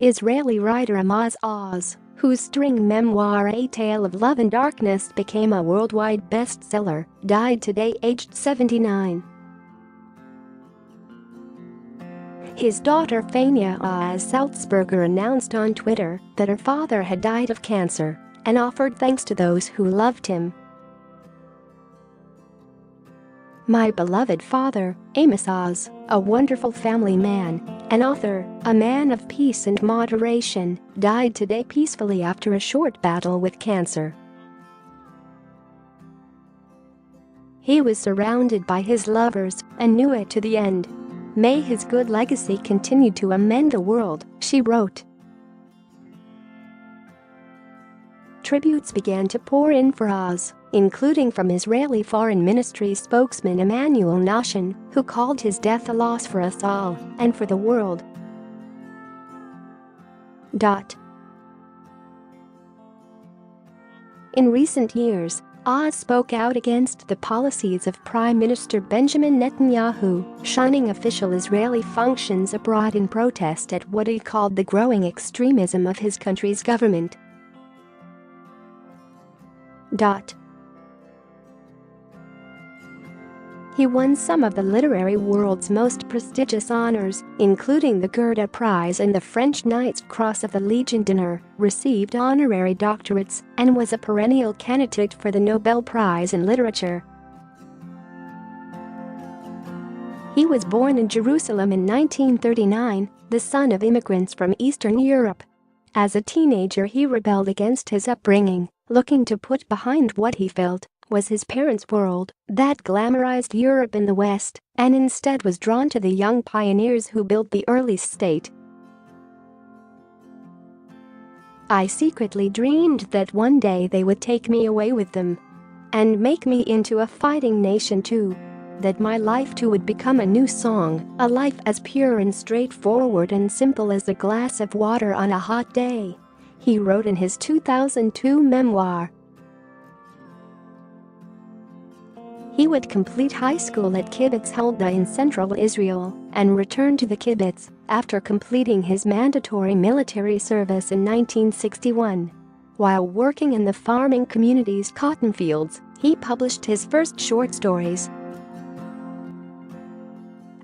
Israeli writer Amoz Oz, whose stirring memoir A Tale of Love and Darkness became a worldwide bestseller, died today aged 79. His daughter Fania Oz Salzberger announced on Twitter that her father had died of cancer and offered thanks to those who loved him. "My beloved father, Amos Oz, a wonderful family man, an author, a man of peace and moderation, died today peacefully after a short battle with cancer. He was surrounded by his lovers and knew it to the end. May his good legacy continue to amend the world," she wrote. Tributes began to pour in for Oz, including from Israeli Foreign Ministry spokesman Emmanuel Nahshon, who called his death a loss for us all and for the world. In recent years, Oz spoke out against the policies of Prime Minister Benjamin Netanyahu, shunning official Israeli functions abroad in protest at what he called the growing extremism of his country's government. He won some of the literary world's most prestigious honors, including the Goethe Prize and the French Knight's Cross of the Legion d'Honneur, received honorary doctorates, and was a perennial candidate for the Nobel Prize in Literature. He was born in Jerusalem in 1939, the son of immigrants from Eastern Europe. As a teenager, he rebelled against his upbringing, looking to put behind what he felt was his parents' world that glamorized Europe in the West, and instead was drawn to the young pioneers who built the early state. "I secretly dreamed that one day they would take me away with them and make me into a fighting nation too. That my life too would become a new song, a life as pure and straightforward and simple as a glass of water on a hot day," he wrote in his 2002 memoir. He would complete high school at Kibbutz Huldah in central Israel and return to the kibbutz after completing his mandatory military service in 1961. While working in the farming community's cotton fields, he published his first short stories.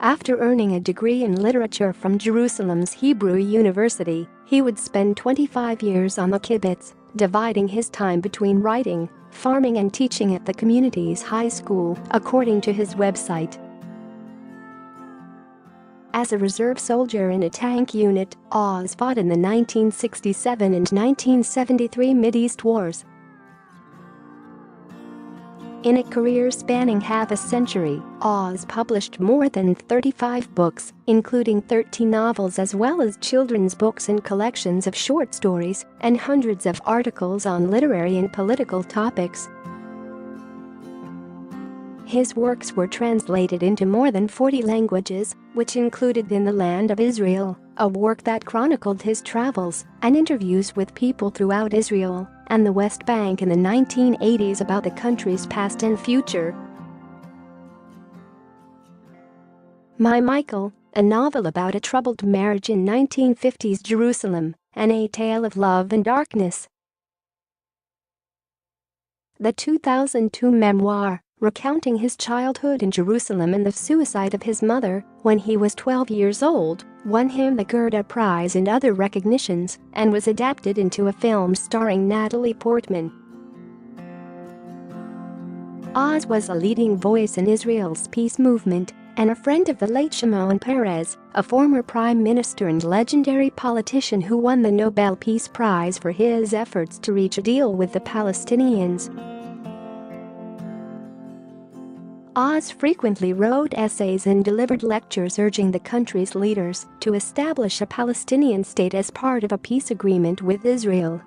After earning a degree in literature from Jerusalem's Hebrew University, he would spend 25 years on the kibbutz, dividing his time between writing, farming and teaching at the community's high school, according to his website. As a reserve soldier in a tank unit, Oz fought in the 1967 and 1973 Mideast Wars. In a career spanning half a century, Oz published more than 35 books, including 13 novels as well as children's books and collections of short stories, and hundreds of articles on literary and political topics. His works were translated into more than 40 languages, which included In the Land of Israel, a work that chronicled his travels and interviews with people throughout Israel and the West Bank in the 1980s about the country's past and future. My Michael, a novel about a troubled marriage in 1950s Jerusalem, and A Tale of Love and Darkness. The 2002 memoir, recounting his childhood in Jerusalem and the suicide of his mother when he was 12 years old, won him the Goethe Prize and other recognitions, and was adapted into a film starring Natalie Portman. Oz was a leading voice in Israel's peace movement and a friend of the late Shimon Peres, a former prime minister and legendary politician who won the Nobel Peace Prize for his efforts to reach a deal with the Palestinians. Oz frequently wrote essays and delivered lectures urging the country's leaders to establish a Palestinian state as part of a peace agreement with Israel.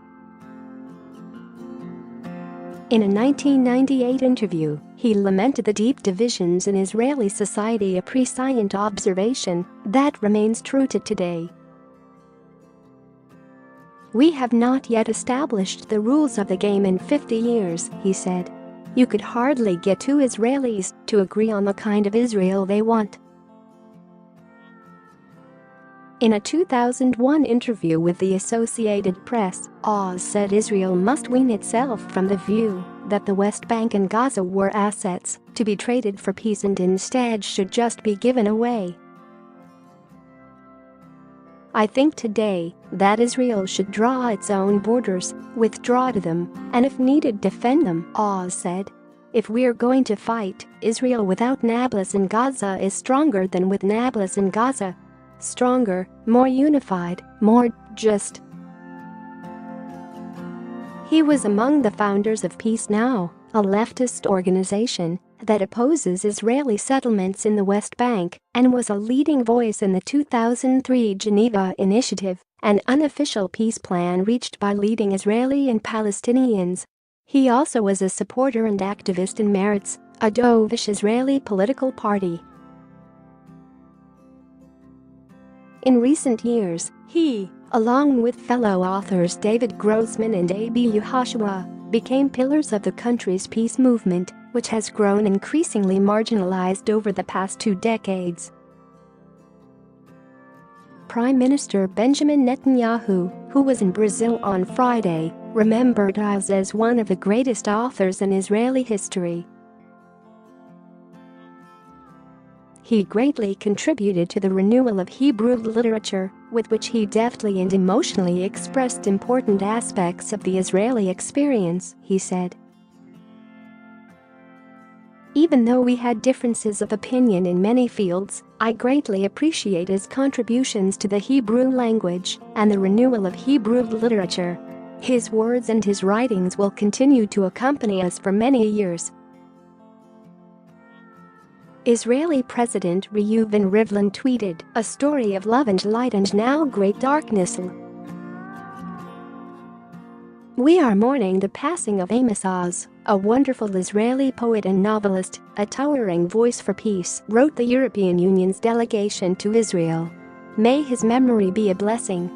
In a 1998 interview, he lamented the deep divisions in Israeli society, a prescient observation that remains true to today. "We have not yet established the rules of the game in 50 years, he said. "You could hardly get two Israelis to agree on the kind of Israel they want." In a 2001 interview with the Associated Press, Oz said Israel must wean itself from the view that the West Bank and Gaza were assets to be traded for peace and instead should just be given away. "I think today that Israel should draw its own borders, withdraw to them, and if needed defend them," Oz said. "If we're going to fight, Israel without Nablus in Gaza is stronger than with Nablus in Gaza. Stronger, more unified, more just." He was among the founders of Peace Now, a leftist organization that opposes Israeli settlements in the West Bank and was a leading voice in the 2003 Geneva Initiative, an unofficial peace plan reached by leading Israeli and Palestinians. He also was a supporter and activist in Meretz, a dovish Israeli political party. In recent years, he, along with fellow authors David Grossman and A.B. Yehoshua, became pillars of the country's peace movement, which has grown increasingly marginalized over the past 2 decades. Prime Minister Benjamin Netanyahu, who was in Brazil on Friday, remembered Oz as one of the greatest authors in Israeli history. He greatly contributed to the renewal of Hebrew literature, with which he deftly and emotionally expressed important aspects of the Israeli experience, he said. "Even though we had differences of opinion in many fields, I greatly appreciate his contributions to the Hebrew language and the renewal of Hebrew literature. His words and his writings will continue to accompany us for many years." Israeli President Reuven Rivlin tweeted, "A story of love and light and now great darkness. We are mourning the passing of Amos Oz, a wonderful Israeli poet and novelist, a towering voice for peace," wrote the European Union's delegation to Israel. "May his memory be a blessing."